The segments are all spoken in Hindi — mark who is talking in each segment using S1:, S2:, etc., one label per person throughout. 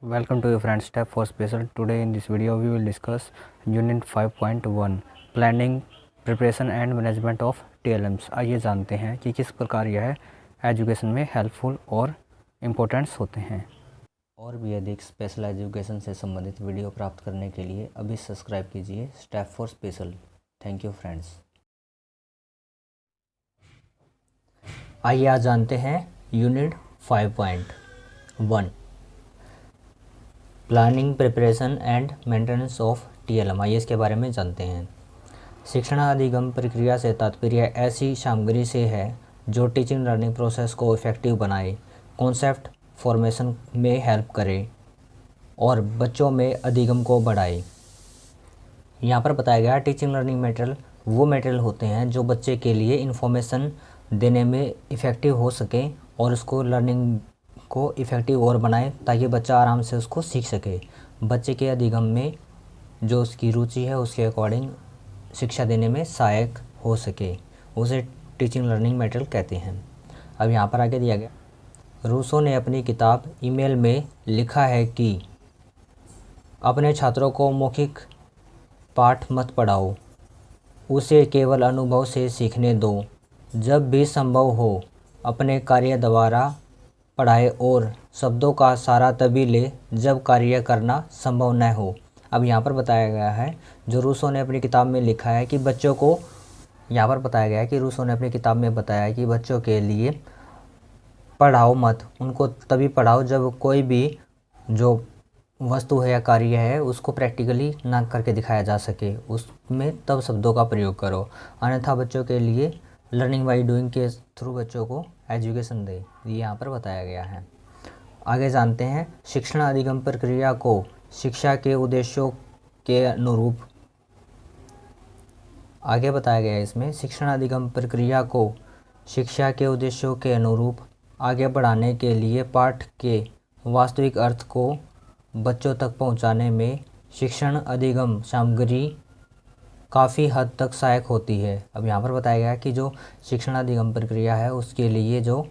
S1: Welcome to your friend Step for Special. Today in this video we will discuss Unit 5.1 Planning, Preparation and Management of TLMs। आइए जानते हैं कि किस प्रकार यह एजुकेशन में हेल्पफुल और इम्पोर्टेंट्स होते हैं। और भी अधिक स्पेशल एजुकेशन से संबंधित वीडियो प्राप्त करने के लिए अभी सब्सक्राइब कीजिए step for special. Thank you friends. आइए आज जानते हैं unit 5.1 planning, preparation and maintenance of TLM। आइए इसके बारे में जानते हैं। शिक्षण अधिगम प्रक्रिया से तात्पर्य ऐसी सामग्री से है जो टीचिंग लर्निंग प्रोसेस को इफ़ेक्टिव बनाए, कॉन्सेप्ट फॉर्मेशन में हेल्प करे और बच्चों में अधिगम को बढ़ाए। यहाँ पर बताया गया टीचिंग लर्निंग मटेरियल वो मटेरियल होते हैं जो बच्चे के लिए इंफॉर्मेशन देने में इफ़ेक्टिव हो सके और उसको लर्निंग को इफ़ेक्टिव और बनाए ताकि बच्चा आराम से उसको सीख सके। बच्चे के अधिगम में जो उसकी रुचि है उसके अकॉर्डिंग शिक्षा देने में सहायक हो सके, उसे टीचिंग लर्निंग मटेरियल कहते हैं। अब यहाँ पर आगे दिया गया, रूसो ने अपनी किताब ईमेल में लिखा है कि अपने छात्रों को मौखिक पाठ मत पढ़ाओ, उसे केवल अनुभव से सीखने दो। जब भी संभव हो अपने कार्य द्वारा पढ़ाए और शब्दों का सहारा तभी ले जब कार्य करना संभव न हो। अब यहाँ पर बताया गया है जो रूसो ने अपनी किताब में लिखा है कि बच्चों को, यहाँ पर बताया गया है कि रूसो ने अपनी किताब में बताया है कि बच्चों के लिए पढ़ाओ मत, उनको तभी पढ़ाओ जब कोई भी जो वस्तु है या कार्य है उसको प्रैक्टिकली ना करके दिखाया जा सके, उसमें तब शब्दों का प्रयोग करो। अन्यथा बच्चों के लिए लर्निंग बाई डूइंग के थ्रू बच्चों को एजुकेशन दे, ये यहाँ पर बताया गया है। आगे जानते हैं शिक्षण अधिगम प्रक्रिया को शिक्षा के उद्देश्यों के अनुरूप, आगे बताया गया है इसमें शिक्षण अधिगम प्रक्रिया को शिक्षा के उद्देश्यों के अनुरूप आगे बढ़ाने के लिए पाठ के वास्तविक अर्थ को बच्चों तक पहुंचाने में शिक्षण अधिगम सामग्री काफ़ी हद तक सहायक होती है। अब यहाँ पर बताया गया कि जो शिक्षण अधिगम प्रक्रिया है उसके लिए जो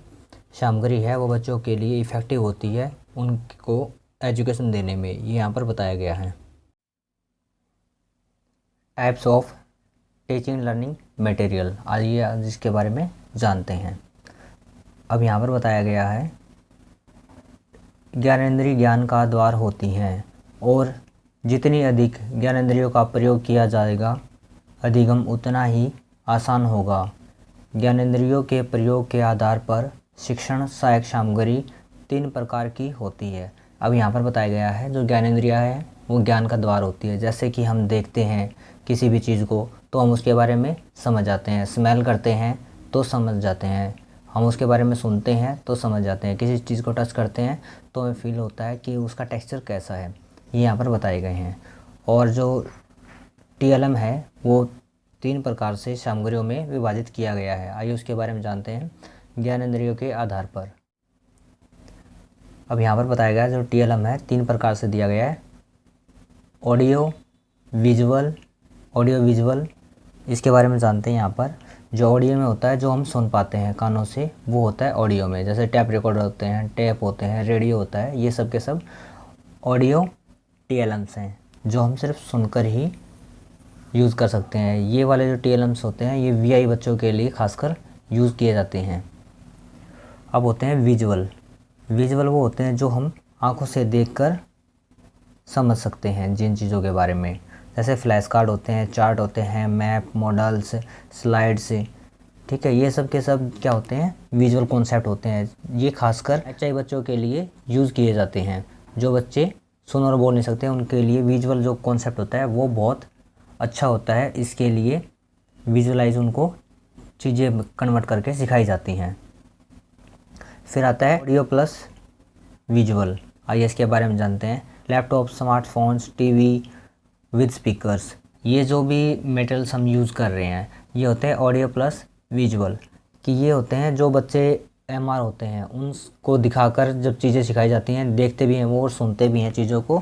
S1: सामग्री है वो बच्चों के लिए इफ़ेक्टिव होती है उनको एजुकेशन देने में, ये यहाँ पर बताया गया है। Types of teaching learning material, आइए आज इसके बारे में जानते हैं। अब यहाँ पर बताया गया है ज्ञानेंद्रिय ज्ञान का द्वार होती हैं और जितनी अधिक ज्ञानेंद्रियों का प्रयोग किया जाएगा अधिगम उतना ही आसान होगा। ज्ञानेंद्रियों के प्रयोग के आधार पर शिक्षण सहायक सामग्री 3 प्रकार की होती है। अब यहाँ पर बताया गया है जो ज्ञानेंद्रिया है वो ज्ञान का द्वार होती है। जैसे कि हम देखते हैं किसी भी चीज़ को तो हम उसके बारे में समझ जाते हैं, स्मेल करते हैं तो समझ जाते हैं, हम उसके बारे में सुनते हैं तो समझ जाते हैं, किसी चीज़ को टच करते हैं तो हमें फील होता है कि उसका टेक्सचर कैसा है, ये यहाँ पर बताए गए हैं। और जो TLM है वो 3 प्रकार से सामग्रियों में विभाजित किया गया है। आइए उसके बारे में जानते हैं ज्ञानेंद्रियों के आधार पर। अब यहाँ पर बताया गया जो TLM है 3 प्रकार से दिया गया है, ऑडियो विजुअल, इसके बारे में जानते हैं। यहाँ पर जो ऑडियो में होता है जो हम सुन पाते हैं कानों से वो होता है ऑडियो में, जैसे टैप रिकॉर्डर होते हैं, टेप होते हैं, रेडियो होता है, ये सब के सब ऑडियो TLMs हैं जो हम सिर्फ सुनकर ही यूज़ कर सकते हैं। ये वाले जो TLMs होते हैं ये VI बच्चों के लिए खासकर यूज़ किए जाते हैं। अब होते हैं विजुअल वो होते हैं जो हम आंखों से देखकर समझ सकते हैं जिन चीज़ों के बारे में, जैसे फ्लैश कार्ड होते हैं, चार्ट होते हैं, मैप, मॉडल्स, स्लाइड्स, ठीक है, ये सब के सब क्या होते हैं विजुअल कॉन्सेप्ट होते हैं। ये खासकर HI बच्चों के लिए यूज़ किए जाते हैं। जो बच्चे सुन और बोल नहीं सकते उनके लिए विजुअल जो कॉन्सेप्ट होता है वो बहुत अच्छा होता है, इसके लिए विजुअलाइज उनको चीज़ें कन्वर्ट करके सिखाई जाती हैं। फिर आता है ऑडियो प्लस विजुअल, आइए इसके बारे में जानते हैं। Laptop, smartphones, TV with speakers, ये जो भी मटेरियल्स हम यूज़ कर रहे हैं ये होते हैं ऑडियो प्लस विजुअल, कि ये होते हैं जो बच्चे MR होते हैं उनको दिखाकर जब चीज़ें सिखाई जाती हैं, देखते भी हैं वो और सुनते भी हैं, चीज़ों को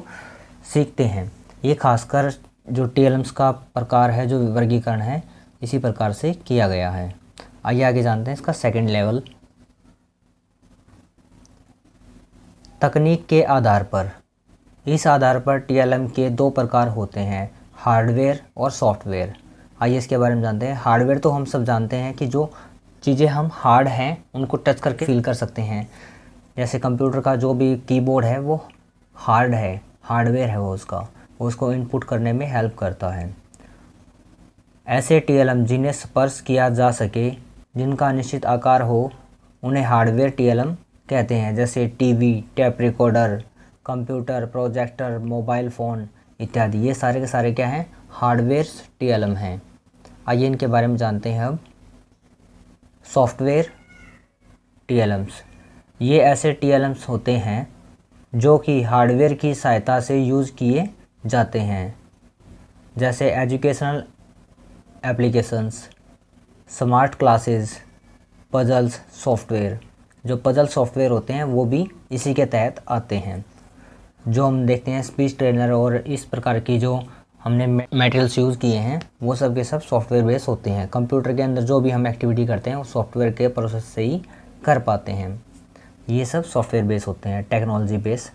S1: सीखते हैं। ये खासकर जो TLMs का प्रकार है, जो वर्गीकरण है, इसी प्रकार से किया गया है। आइए आगे जानते हैं इसका सेकंड लेवल। तकनीक के आधार पर इस आधार पर टीएलएम के दो प्रकार होते हैं, हार्डवेयर और सॉफ्टवेयर। आइए इसके बारे में जानते हैं। हार्डवेयर तो हम सब जानते हैं कि जो चीज़ें हम हार्ड हैं उनको टच करके फील कर सकते हैं, जैसे कंप्यूटर का जो भी कीबोर्ड है वो हार्ड है, हार्डवेयर है वो उसको इनपुट करने में हेल्प करता है। ऐसे टीएलएम जिन्हें स्पर्श किया जा सके, जिनका निश्चित आकार हो, उन्हें हार्डवेयर टीएलएम कहते हैं, जैसे TV, tape recorder, computer, projector, mobile phone इत्यादि। ये सारे के सारे क्या हैं, हार्डवेयर टीएलएम हैं। आइए इनके बारे में जानते हैं अब। सॉफ्टवेयर टीएलएम्स, ये ऐसे टीएलएम्स होते हैं जो कि हार्डवेयर की सहायता से यूज़ किए जाते हैं, जैसे educational applications, smart classes, puzzles software. जो पजल सॉफ्टवेयर होते हैं वो भी इसी के तहत आते हैं। जो हम देखते हैं स्पीच ट्रेनर और इस प्रकार की जो हमने मटेरियल्स यूज़ किए हैं वो सब के सब सॉफ्टवेयर बेस होते हैं। कंप्यूटर के अंदर जो भी हम एक्टिविटी करते हैं वो सॉफ्टवेयर के प्रोसेस से ही कर पाते हैं। ये सब सॉफ्टवेयर बेस होते हैं। टेक्नोलॉजी बेस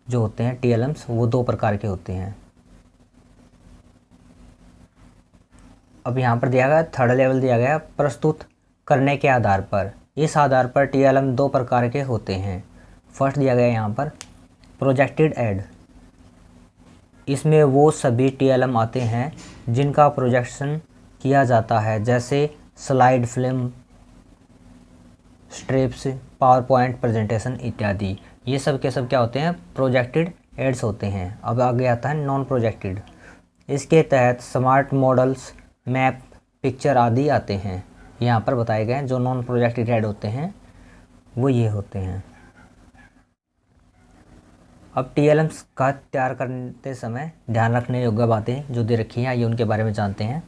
S1: जो होते हैं टीएलएम्स वो दो प्रकार के होते हैं। अब यहाँ पर दिया गया थर्ड लेवल दिया गया प्रस्तुत करने के आधार पर। इस आधार पर टीएलएम दो प्रकार के होते हैं। फर्स्ट दिया गया यहाँ पर प्रोजेक्टेड ऐड। इसमें वो सभी टीएलएम आते हैं जिनका प्रोजेक्शन किया जाता है, जैसे slide film, strips, power point presentation इत्यादि। ये सब के सब क्या होते हैं, प्रोजेक्टेड एड्स होते हैं। अब आगे आता है नॉन प्रोजेक्टेड। इसके तहत स्मार्ट मॉडल्स, मैप, पिक्चर आदि आते हैं। यहाँ पर बताए गए जो नॉन प्रोजेक्टेड ऐड होते हैं वो ये होते हैं। अब टीएलएम्स का तैयार करते समय ध्यान रखने योग्य बातें जो दे रखी हैं, ये उनके बारे में जानते हैं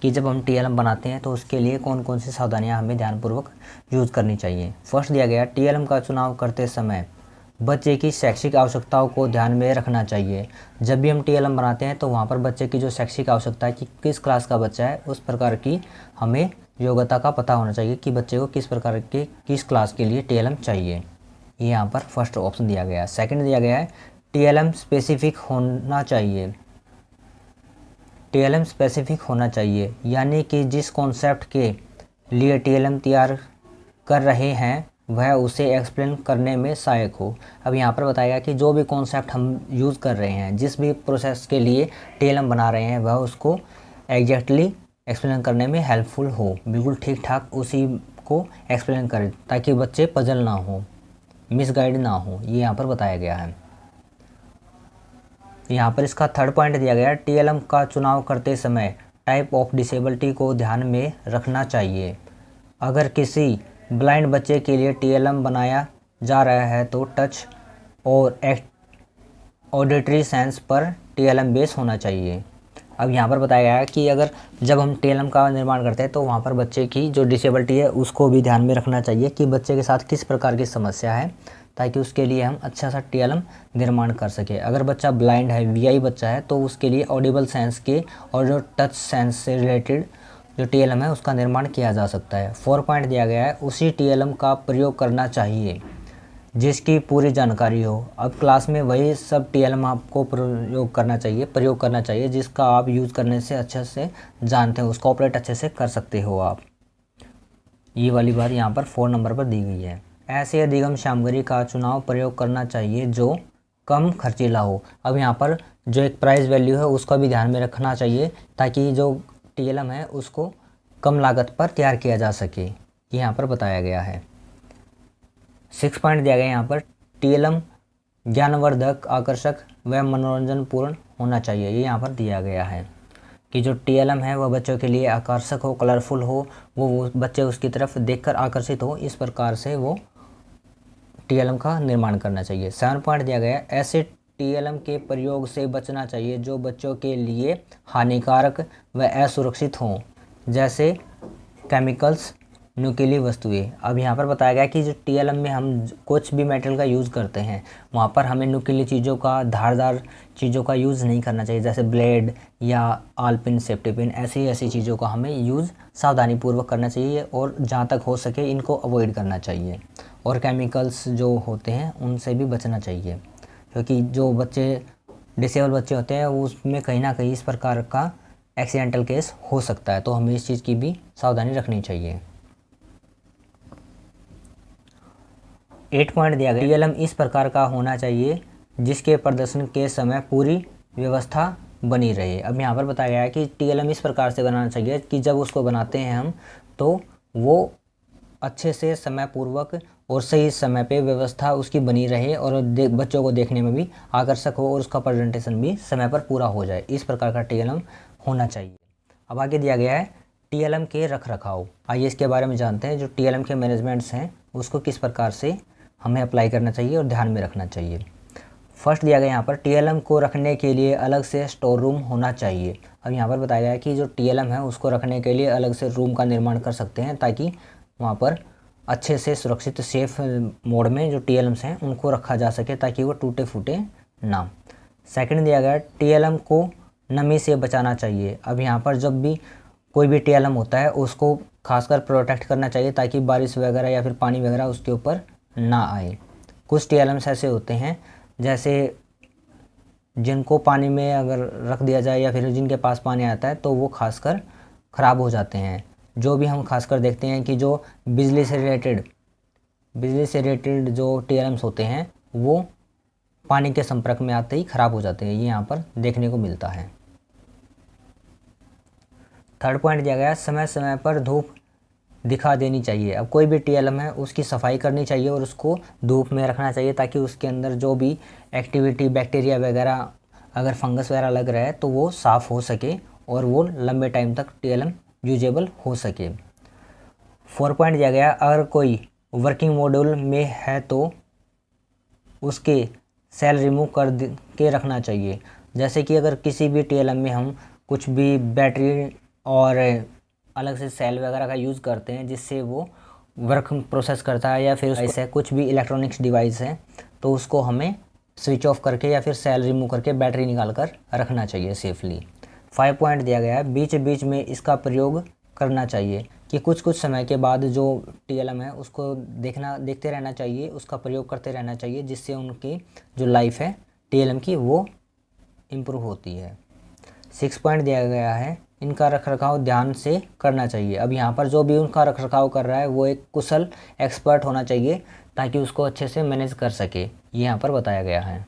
S1: कि जब हम टीएलएम बनाते हैं तो उसके लिए कौन कौन सी सावधानियां हमें ध्यानपूर्वक यूज़ करनी चाहिए। फर्स्ट दिया गया टीएलएम का चुनाव करते समय बच्चे की शैक्षिक आवश्यकताओं को ध्यान में रखना चाहिए। जब भी हम टीएलएम बनाते हैं तो वहाँ पर बच्चे की जो शैक्षिक आवश्यकता है कि किस क्लास का बच्चा है, उस प्रकार की हमें योग्यता का पता होना चाहिए कि बच्चे को किस प्रकार के किस क्लास के लिए टीएलएम चाहिए। ये यहाँ पर फर्स्ट ऑप्शन दिया गया है। सेकंड दिया गया है टीएलएम स्पेसिफिक होना चाहिए। टीएलएम स्पेसिफिक होना चाहिए यानी कि जिस कॉन्सेप्ट के लिए टीएलएम तैयार कर रहे हैं वह उसे एक्सप्लेन करने में सहायक हो। अब यहाँ पर बताया गया कि जो भी कॉन्सेप्ट हम यूज़ कर रहे हैं, जिस भी प्रोसेस के लिए टीएलएम बना रहे हैं, वह उसको एग्जैक्टली एक्सप्लेन करने में हेल्पफुल हो, बिल्कुल ठीक ठाक उसी को एक्सप्लेन करें ताकि बच्चे पजल ना हो, मिसगाइड ना हो। ये यहाँ पर बताया गया है। यहाँ पर इसका थर्ड पॉइंट दिया गया है टीएलएम का चुनाव करते समय टाइप ऑफ डिसेबिलिटी को ध्यान में रखना चाहिए। अगर किसी ब्लाइंड बच्चे के लिए टीएलएम बनाया जा रहा है तो टच और ऑडिटरी सेंस पर टीएलएम बेस होना चाहिए। अब यहाँ पर बताया गया है कि अगर जब हम टीएलएम का निर्माण करते हैं तो वहाँ पर बच्चे की जो डिसेबिलिटी है उसको भी ध्यान में रखना चाहिए कि बच्चे के साथ किस प्रकार की समस्या है, ताकि उसके लिए हम अच्छा सा टीएलएम निर्माण कर सके। अगर बच्चा ब्लाइंड है, वीआई बच्चा है, तो उसके लिए ऑडिबल सेंस के और जो टच सेंस से रिलेटेड जो टीएलएम है उसका निर्माण किया जा सकता है। 4 पॉइंट दिया गया है उसी टीएलएम का प्रयोग करना चाहिए जिसकी पूरी जानकारी हो। अब क्लास में वही सब टीएलएम आपको प्रयोग करना चाहिए जिसका आप यूज़ करने से अच्छे से जानते हो, उसका ऑपरेट अच्छे से कर सकते हो आप। ये वाली बात यहाँ पर 4 नंबर पर दी गई है। ऐसे अधिगम सामग्री का चुनाव प्रयोग करना चाहिए जो कम खर्चीला हो। अब यहाँ पर जो एक प्राइस वैल्यू है उसका भी ध्यान में रखना चाहिए ताकि जो टीएलएम है उसको कम लागत पर तैयार किया जा सके, ये यहाँ पर बताया गया है। 6 पॉइंट दिया गया यहाँ पर टीएलएम ज्ञानवर्धक, आकर्षक व मनोरंजनपूर्ण होना चाहिए। ये यहाँ पर दिया गया है कि जो टीएलएम है वह बच्चों के लिए आकर्षक हो, कलरफुल हो, वो बच्चे उसकी तरफ देखकर आकर्षित हो, इस प्रकार से वो टीएलएम का निर्माण करना चाहिए। 7 पॉइंट दिया गया है ऐसे टीएलएम के प्रयोग से बचना चाहिए जो बच्चों के लिए हानिकारक व असुरक्षित हों, जैसे केमिकल्स, नुकीली वस्तुएं। अब यहाँ पर बताया गया कि जो टीएलएम में हम कुछ भी मेटल का यूज़ करते हैं वहाँ पर हमें नुकीली चीज़ों का, धारदार चीज़ों का यूज़ नहीं करना चाहिए, जैसे ब्लेड या आलपिन, सेफ्टी पिन, ऐसी चीज़ों का हमें यूज़ सावधानीपूर्वक करना चाहिए और जहाँ तक हो सके इनको अवॉइड करना चाहिए। और केमिकल्स जो होते हैं उनसे भी बचना चाहिए। क्योंकि जो बच्चे डिसेबल बच्चे होते हैं वो उसमें कहीं ना कहीं इस प्रकार का एक्सीडेंटल केस हो सकता है, तो हमें इस चीज़ की भी सावधानी रखनी चाहिए। 8 पॉइंट दिया गया, टीएलएम इस प्रकार का होना चाहिए जिसके प्रदर्शन के समय पूरी व्यवस्था बनी रहे। अब यहाँ पर बताया गया है कि टीएलएम इस प्रकार से बनाना चाहिए कि जब उसको बनाते हैं हम तो वो अच्छे से समय पूर्वक और सही समय पे व्यवस्था उसकी बनी रहे और बच्चों को देखने में भी आकर्षक हो और उसका प्रेजेंटेशन भी समय पर पूरा हो जाए। इस प्रकार का टीएलएम होना चाहिए। अब आगे दिया गया है टीएलएम के रख रखाव। आइए इसके बारे में जानते हैं। जो टीएलएम के मैनेजमेंट्स हैं उसको किस प्रकार से हमें अप्लाई करना चाहिए और ध्यान में रखना चाहिए। फर्स्ट दिया गया यहाँ पर टीएलएम को रखने के लिए अलग से स्टोर रूम होना चाहिए। अब यहाँ पर बताया गया है कि जो टीएलएम है उसको रखने के लिए अलग से रूम का निर्माण कर सकते हैं ताकि वहाँ पर अच्छे से सुरक्षित सेफ मोड में जो टीएलएम्स हैं उनको रखा जा सके ताकि वो टूटे फूटे ना। सेकंड दिया गया टीएलएम को नमी से बचाना चाहिए। अब यहाँ पर जब भी कोई भी टीएलएम होता है उसको खासकर प्रोटेक्ट करना चाहिए ताकि बारिश वगैरह या फिर पानी वगैरह उसके ऊपर ना आए। कुछ टीएलएम्स ऐसे होते हैं जैसे जिनको पानी में अगर रख दिया जाए या फिर जिनके पास पानी आता है तो वो खासकर ख़राब हो जाते हैं। जो भी हम खासकर देखते हैं कि जो बिजली से रिलेटेड जो टीएलएम्स होते हैं वो पानी के संपर्क में आते ही ख़राब हो जाते हैं, ये यहाँ पर देखने को मिलता है। थर्ड पॉइंट दिया गया समय समय पर धूप दिखा देनी चाहिए। अब कोई भी टीएलएम है उसकी सफाई करनी चाहिए और उसको धूप में रखना चाहिए ताकि उसके अंदर जो भी एक्टिविटी बैक्टीरिया वगैरह अगर फंगस वगैरह लग रहा है तो वो साफ़ हो सके और वो लंबे टाइम तक टीएलएम यूजेबल हो सके। 4 पॉइंट दिया गया अगर कोई वर्किंग मॉड्यूल में है तो उसके सेल रिमूव कर के रखना चाहिए। जैसे कि अगर किसी भी टीएलएम में हम कुछ भी बैटरी और अलग से सेल वगैरह का यूज़ करते हैं जिससे वो वर्क प्रोसेस करता है या फिर ऐसे कुछ भी इलेक्ट्रॉनिक्स डिवाइस है तो उसको हमें स्विच ऑफ करके या फिर सेल रिमूव करके बैटरी निकाल कर रखना चाहिए सेफली। 5 पॉइंट दिया गया है बीच बीच में इसका प्रयोग करना चाहिए कि कुछ समय के बाद जो टीएलएम है उसको देखते रहना चाहिए, उसका प्रयोग करते रहना चाहिए जिससे उनकी जो लाइफ है टीएलएम की वो इम्प्रूव होती है। 6 पॉइंट दिया गया है इनका रखरखाव ध्यान से करना चाहिए। अब यहाँ पर जो भी उनका रखरखाव कर रहा है वो एक कुशल एक्सपर्ट होना चाहिए ताकि उसको अच्छे से मैनेज कर सके, ये यहाँ पर बताया गया है।